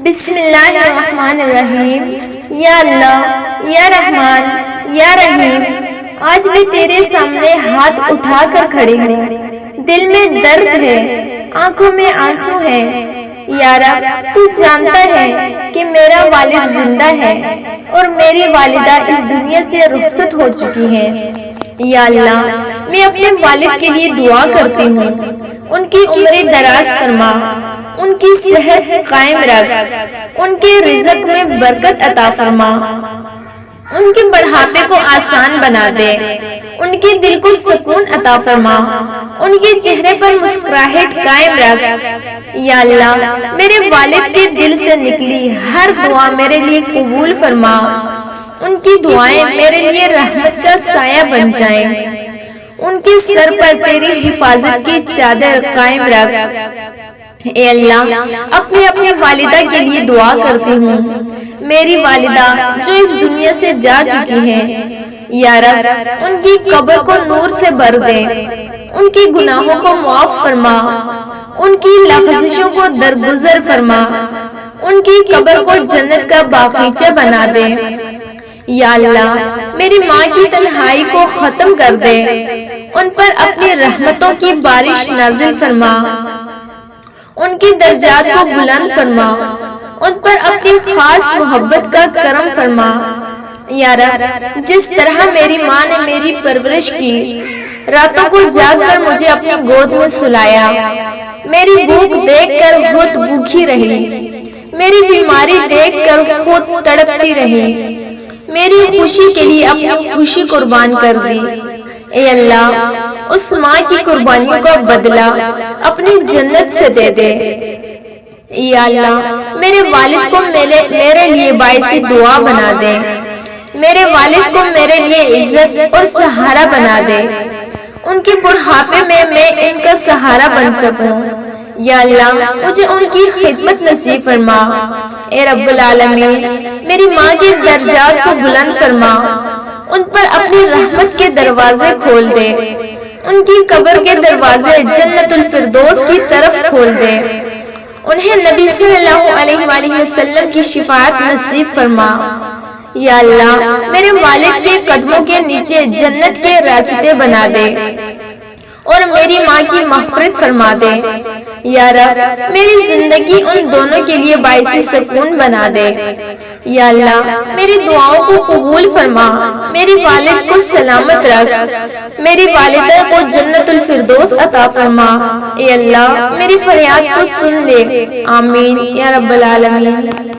بسم اللہ الرحمن الرحیم۔ یا اللہ، یا رحمان، یا رحیم، آج میں تیرے سامنے ہاتھ اٹھا کر کھڑی ہوں۔ دل میں درد ہے، آنکھوں میں آنسو ہے۔ یا رب، تو جانتا ہے کہ میرا والد زندہ ہے اور میری والدہ اس دنیا سے رخصت ہو چکی ہے۔ یا اللہ، میں اپنے والد کے لیے دعا کرتی ہوں، ان کی عمر دراز فرما، ان کی صحت قائم رکھ، ان کے رزق میں برکت عطا فرما، ان کے بڑھاپے کو آسان بنا دے، ان کے دل کو سکون عطا فرما، ان کے چہرے پر مسکراہٹ قائم رکھ۔ یا اللہ، میرے والد کے دل سے نکلی ہر دعا میرے لیے قبول فرما، ان کی دعائیں میرے لیے رحمت کا سایہ بن جائیں، ان کے سر پر تیری حفاظت کی چادر قائم رکھ۔ اے اللہ، اپنی والدہ کے لیے دعا کرتی ہوں، میری والدہ جو اس دنیا سے جا چکی ہے۔ یا رب، ان کی قبر کو نور سے بھر دے، ان کے گناہوں کو معاف فرما، ان کی لغزشوں کو درگزر فرما، ان کی قبر کو جنت کا باغیچہ بنا دے۔ یا اللہ، میری ماں کی تنہائی کو ختم کر دے، ان پر اپنی رحمتوں کی بارش نازل فرما، ان کے درجات کو بلند فرما، ان پر اپنی خاص محبت کا کرم فرما۔ یا رب، جس طرح میری ماں نے میری پرورش کی، راتوں کو جاگ کر مجھے اپنی گود میں سلایا، میری بھوک دیکھ کر خود بھوکی رہی، میری بیماری دیکھ کر خود تڑپتی رہی، میری خوشی کے لیے اپنی خوشی قربان کر دی۔ اے اللہ، اس ماں کی قربانیوں کا بدلہ اپنی جنت سے دے دے۔ یا اللہ، میرے والد کو میرے لیے باعث دعا بنا دے، میرے والد کو میرے لیے عزت اور سہارا بنا دے، ان کے بڑھاپے میں ان کا سہارا بن سکوں۔ یا اللہ، مجھے ان کی خدمت نصیب فرما۔ اے رب العالمین، میری ماں کے درجات کو بلند فرما، ان پر اپنی رحمت کے دروازے کھول دے، ان کی قبر کے دروازے جنت الفردوس کی طرف کھول دے، انہیں نبی صلی اللہ علیہ وآلہ وسلم کی شفاعت نصیب فرما۔ یا اللہ، میرے والد کے قدموں کے نیچے جنت کے راستے بنا دے اور میری ماں کی مغفرت فرما دے۔ یا رب، میری زندگی ان دونوں کے لیے باعث سکون بنا دے۔ یا اللہ، میری دعاؤں کو قبول فرما، میری والد کو سلامت رکھ، میری والدہ کو جنت الفردوس عطا فرما۔ اے اللہ، میری فریاد کو سن لے، آمین یا رب العالمین۔